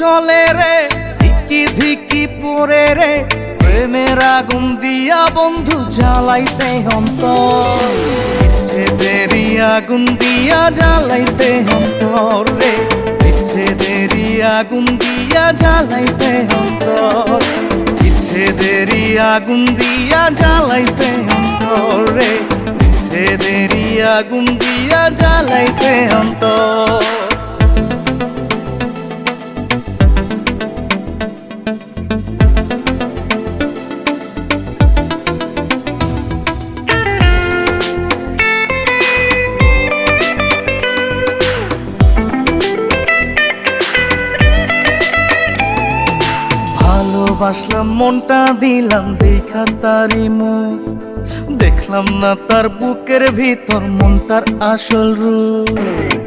চলে রে ধিকি ধিকি পরে রে প্রেমের আগুন দিয়া বন্ধু জ্বালাইছে অন্তর বিচ্ছেদেরই আগুন দিয়া জ্বালাইছে অন্তর রে বিচ্ছেদেরই আগুন দিয়া জ্বালাইছে অন্তর বিচ্ছেদেরই আগুন দিয়া জ্বালাইছে অন্তর রে বিচ্ছেদেরই আগুন দিয়া জ্বালাইছে অন্তর। ভালোবাসলাম মনটা দিলাম দেখা তারি মুখ দেখলাম না তার বুকের ভিতর মনটার আসল রূপ